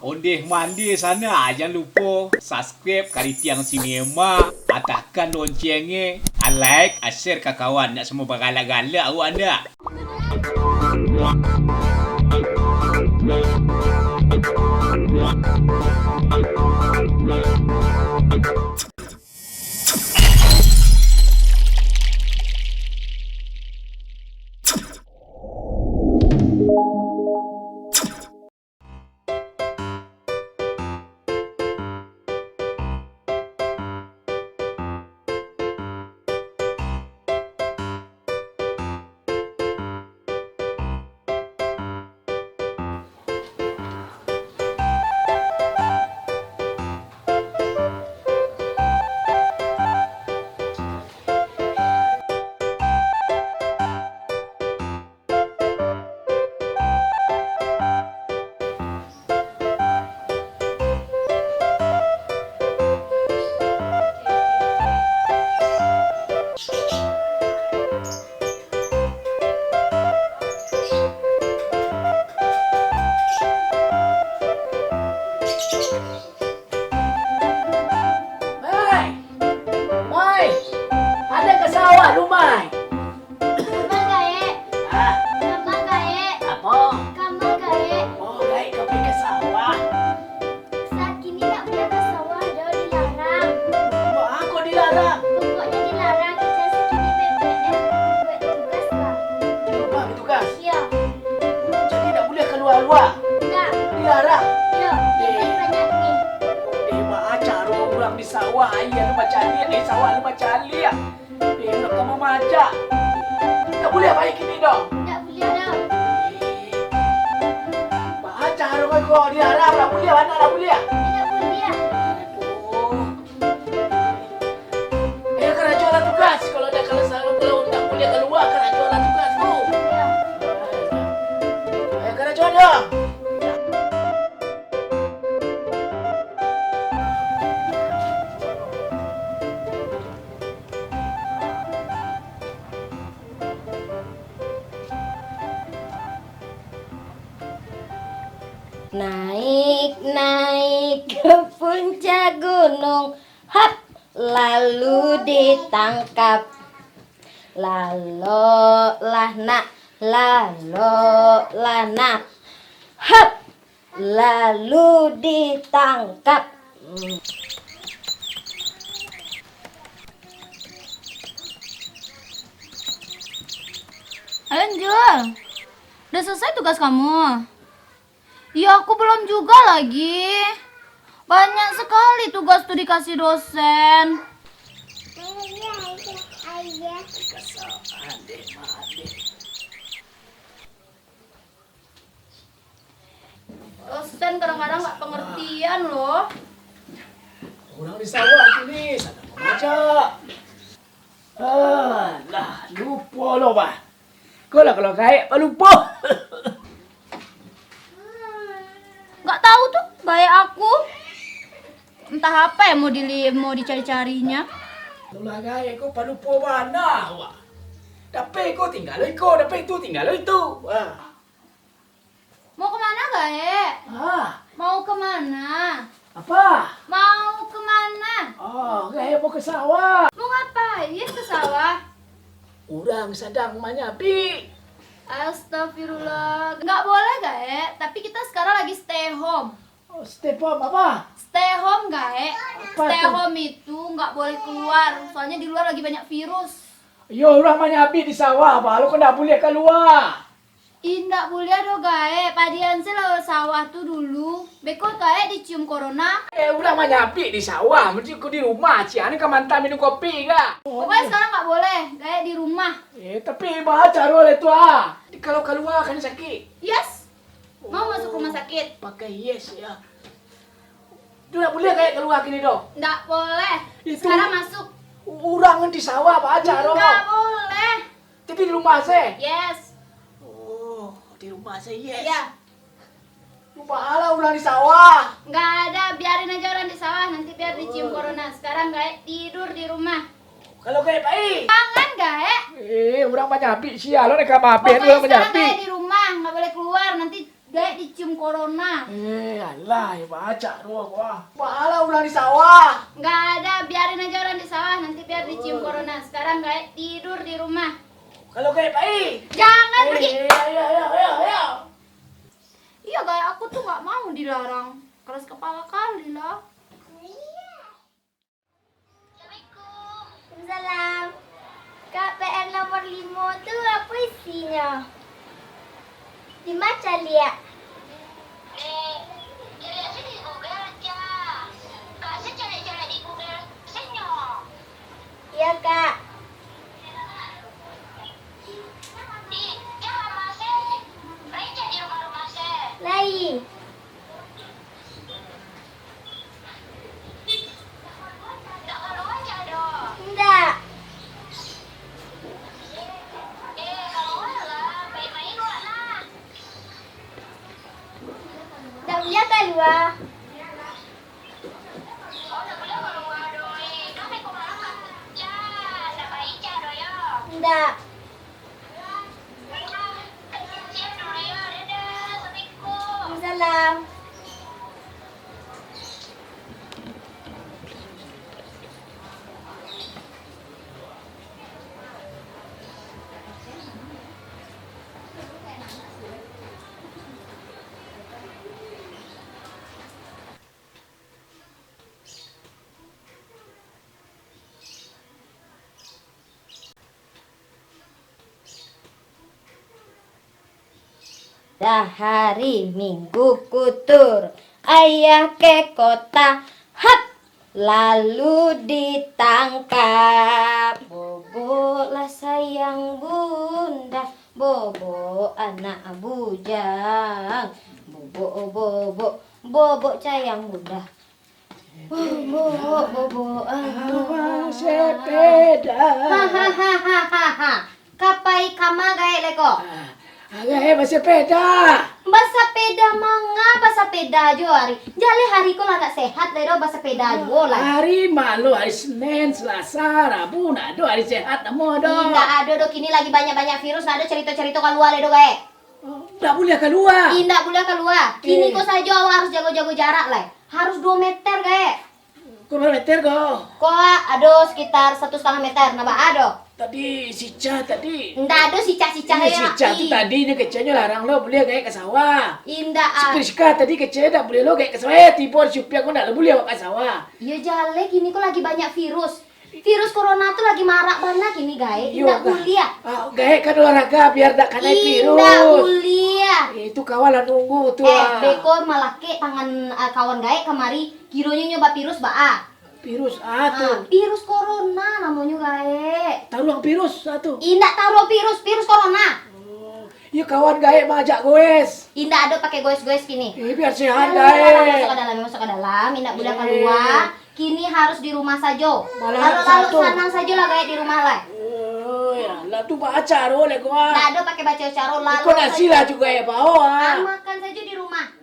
ondeh mandi sana. Jangan lupa subscribe Kari Tiang Sinema. Tekan loncengnya. Like, share ke kawan. Nak semua bergalak-galak awak anda. Mai, ada ke sawah lu, Mai? Kamu gaek, Hah? kamu gaek, Apa? kamu gaek. Oh, baik kau pergi ke sawah. Saat ini tak boleh ke sawah, dah dilarang. Buat aku dilarang. Pokoknya dilarang kita segini bebeknya buat tugas lah. Rumah bertugas. Ya, Jadi tak boleh keluar-luar. tak. Dilarang. Ya, banyak nih. Acar orang di sawah. Ayah lu macam lihat di sawah lu macam lihat. Nak kamu macam. Tak boleh baik ini dong. Tak boleh dah. Acar orang kau dilarang. Tak boleh, mana tak boleh. Tak boleh. Kena jualan tugas. Kalau tak boleh keluar, kena jualan tugas tu. Ya, Kena jual dong. Naik ke puncak gunung, hap, lalu ditangkap. Lalolah nak, hap, lalu ditangkap. Angel, udah selesai tugas kamu? Ya aku belum juga lagi. Banyak sekali tugas tuh dikasih dosen. Dosen kadang-kadang nggak pengertian loh. Orang di sawah tulis, ada membaca. Lah, lupa lo, bah. Kau lah kalau kaya, apa lupa? Nggak tahu tuh gaya aku. Entah apa yang mau dicari-carinya. Kau lah kaya, kau apa lupa mana, wah. Tapi kau tinggal ikut, tapi itu tinggal itu. Mau kemana gaye? Mau kemana? Apa? Mau kemana? Oh, kaya mau ke sawah. Mau ngapain ke sawah? Orang sedang menyapi. Astagfirullah. Nggak boleh gaye, tapi kita sekarang lagi stay home. Oh, step up apa? Stay home gaye. Apa Stay tuh? home itu nggak boleh keluar, soalnya di luar lagi banyak virus. Yo, orang menyapi di sawah, bah. Lo kau tak boleh keluar. Indak boleh do gae, padian sih sawah tuh dulu. Beko gae dicium corona. Orang menyapi di sawah. Mesti kau di rumah, Cian. Kau mantap minum kopi, kah? Pokoknya sekarang nggak boleh, gae di rumah. Tapi baca oleh tu Kalau keluar kan sakit. Yes. Mau masuk rumah sakit? Pakai yes ya. Tu tak boleh kayak keluar gini dong. Nggak boleh. Itu- Sekarang masuk. Orang di sawah baca dong. Nggak boleh. Jadi di rumah saya. Yes. Oh, di rumah saya yes. Ya. Lupa ala orang di sawah. Nggak ada, biarin aja orang di sawah, nanti biar dicium corona. Sekarang gae tidur di rumah. Kalau kayak baik. Jangan gae. Orang menyapi sial lo nak maafin Pokoknya orang sekarang menyapi. gae di rumah, nggak boleh keluar. Nanti Gak dicium corona. Alah, ya baca doang gua. Pahala ulang di sawah. Nggak ada, biarin aja orang di sawah, nanti biar dicium corona. Sekarang gak tidur di rumah. Kalau kayak baik. Jangan pergi. Ayo. Iya kayak aku tuh nggak mau dilarang. Keras kepala kali lah. Salam. KPR nomor 5 tuh apa isinya? Dibaca lihat. Cari aja di Google aja. Kak, saya cari di Google saja. Iya kak. Di rumah saya. Raja di rumah saya. Lain. Tak kalau aja dong. Enggak. Kalau lah, main-main lah. Tak boleh keluar. Oh, tak boleh keluar doi. Kami kemana aja. Tak baik aja ya. Enggak. Siap dulu ya. Dadah. Assalamualaikum. Salam. Dah hari Minggu kutur, ayah ke kota, hap, lalu ditangkap. Bobo lah sayang bunda, bobo anak bujang, bobo sayang bunda. Bobo anak Sepeda. hahaha. Kapai kama gae leko. Agak sepeda. Basa peda manga, basa peda jo hari. Jale hari ko lagak sehat lero basa peda jo lah. Hari malu, hari Senin, Selasa, Rabu, nado hari sehat namo do. Indah ada do kini lagi banyak-banyak virus, ada cerita-cerita keluar ledo gae. Nggak boleh keluar. Indah boleh keluar. Kini ko saja awak harus jago-jago jarak lah. Harus 2 meter gae. Kau meter go. Ko ada sekitar 1,5 meter, naba ada. Tadi Sica tadi. Indah ada sicah-sicah Ini ya. Sica tu tadi ni kecilnya larang lo boleh kayak ke sawah. Indah Siska tadi kecil tak boleh lo kayak ke sawah. Tipu supaya kau nak boleh awak ke sawah. ya jale kini ko lagi banyak virus. Virus corona tuh lagi marak banget kini gae. Indah kuliah. Gaya kan olahraga biar tak kena virus. Indah kuliah. Itu kawalan nunggu tuh. Beko malake tangan kawan gae kemari kironya nyoba virus baa. Virus tuh. Virus corona namanya gae. Taruh virus satu. Indah taruh virus corona. Ya kawan gaya mengajak goes. Indah ada pakai goes-goes kini. Biar sehat Masuk ke gaya. dalam, masuk ke dalam. Indah boleh keluar. Kini harus di rumah saja. Malah Lalu satu. senang saja lah gae di rumah lah. Ya lah tu baca oleh gua. Nggak ada pakai baca caro lalu. Kau nak sila juga ya bawa. Makan saja di rumah.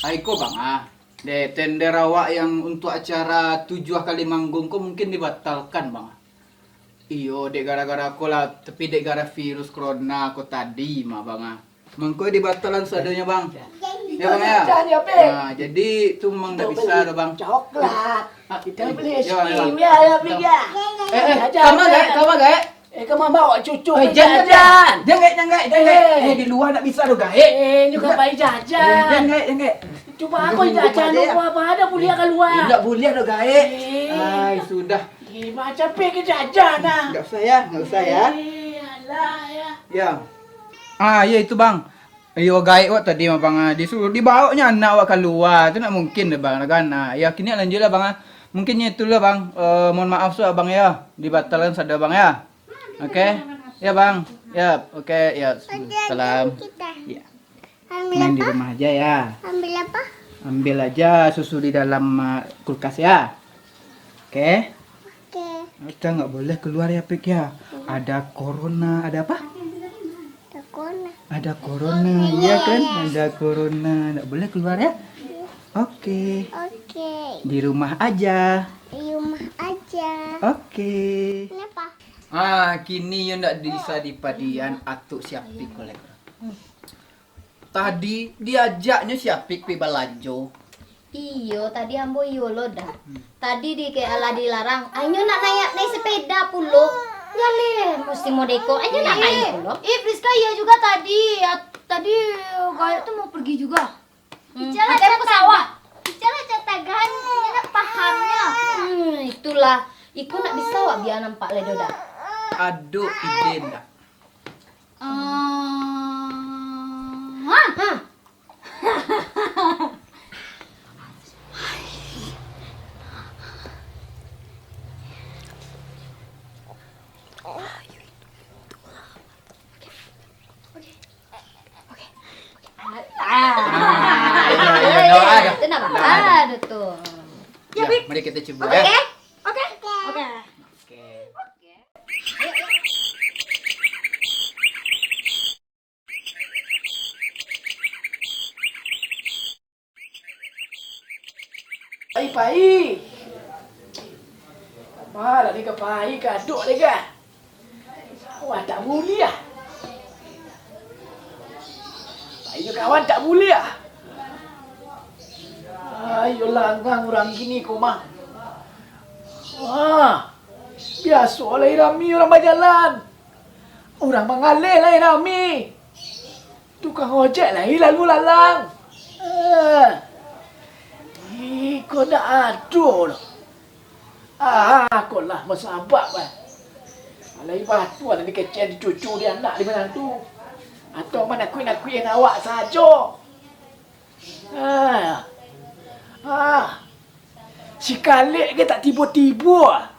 Aiko bang de tender awak yang untuk acara 7 kali manggung kok mungkin dibatalkan bang. Iyo dek gara-gara aku lah, tapi dek gara virus corona aku tadi mah bang Mengko dibatalan seadanya bang. Ya bang ya. Nah, jadi itu memang nggak bisa loh bang. Coklat. Kita beli es Ya, Bang, ya, krim Bang. ya Bega. Kamu gak? Kamu bawa cucu Jangan. jajan. Di luar nggak bisa loh gae. Juga bayi jajan. Jangan. Coba aku jajan lu apa ada boleh keluar. Nggak boleh loh gae. Ay sudah. Macam pergi jajan ah. Nggak usah ya. Alah ya. Ya. Ya itu bang. Ayo gaib wak tadi mah bang disuruh dibawanya anak wak keluar. Itu nak mungkin deh bang kan. Ya kini lanjut lah bang. Mungkinnya itulah bang. Mohon maaf so bang ya. Dibatalkan sada bang ya. Oke. Ya bang. Ya oke ya. Salam. Ya. Main di rumah aja ya. Ambil apa? Ambil aja susu di dalam kulkas ya. Oke. Oke. Kita nggak boleh keluar ya Pik ya. Ada corona, ada apa? Takona. Ada corona, iya kan? Ada corona, nggak boleh keluar ya? Oke. Oke. Di rumah aja. Di rumah aja. Oke. Kenapa? Kini yo ndak bisa dipadian atuk siapik oleh. Tadi diajaknya siapik pi balanjo. Iyo, tadi ambo iyo lo dah. Tadi di kayak ala dilarang. Ayo nak naik sepeda pulo. Jale, mesti mau deko. Ayo nak naik pulo. Friska iya juga tadi. Tadi Gaya tuh mau pergi juga. Bicara Katanya ke sawah. Bicara catagan, enak pahamnya. Itulah. Iku nak bisa wak biar nampak ledo dah. Aduh ide ndak. Hah? Ada. Kenapa? Ada. Ada tuh. Ya, mari kita coba ya. Oke. Pai. Apa lah ni ke pai kaduk ni ke? Wah tak boleh ah. Pai je kawan tak boleh ah. Ayo langgang orang gini kau mah. Wah. Biasa lah Irami orang berjalan. Orang mengalir lah Irami. Tukang ojek lah lalu lalang. Kau nak aduh lah. Kau lah masabak lah. Alai batu ada ni kecil di cucu dia anak di mana tu. Atau mana kui yang awak saja. Si Kalik ke tak tiba-tiba.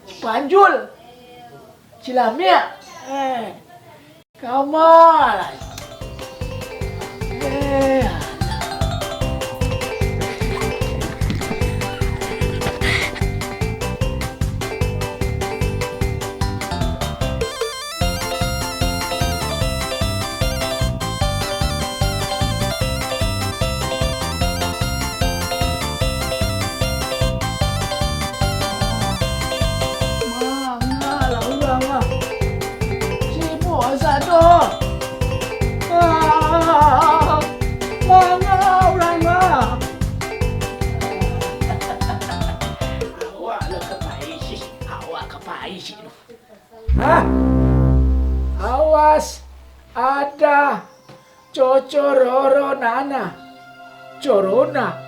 Si Panjul. Si Lamia. Kau malah. Awas, ada cocororo nana, corona.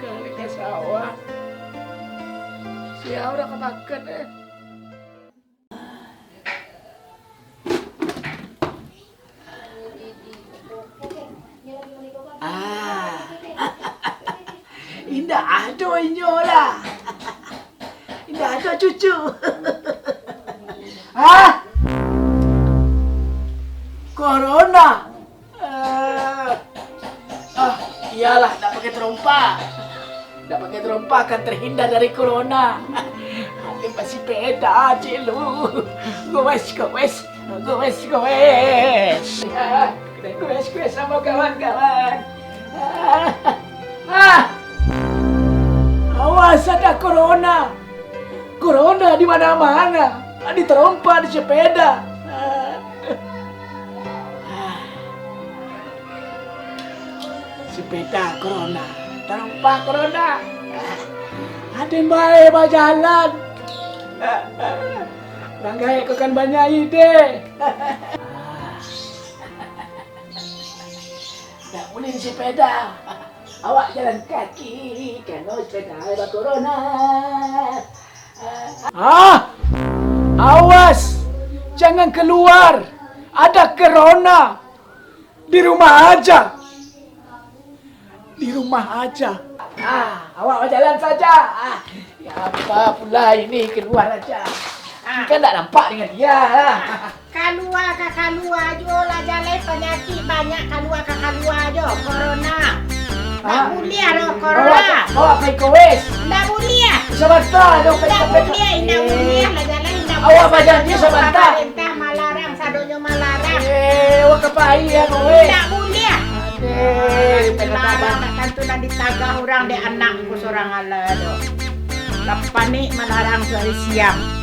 Kali ke sawah, siapa orang kemakan Indah ada inyolah. Indah ada cucu. Corona. Iyalah, tak pakai terompa. Tak pakai terompa akan terhindar dari corona. Ada masih beda je lu. Goes. Goes sama kawan-kawan. Awas ada corona. Corona di mana-mana. Di terompa, di sepeda. Sepeda corona, terompa corona. Ada yang baik berjalan. Orang gaya kau kan banyak ide. Tak boleh sepeda. Awak jalan kaki, kalau sepeda ada corona. Awas, jangan keluar. Ada corona. Di rumah aja. Di rumah aja. Awak berjalan saja. Ya apa pula ini, keluar aja. Kan tak nampak dengan dia. Keluar jo lah jalan penyakit banyak keluar jo corona. Tak boleh ada corona. Awak pergi kowes. Tak boleh. Sebentar dong Tak boleh lah jalan tak Awak berjanji sebentar. Pemerintah malarang, sadonyo malarang. Awak kepahian we. Tidak boleh. Dilarang kan tu dah ditagah orang di anak ku seorang ala do. Lepas ni melarang suari siang.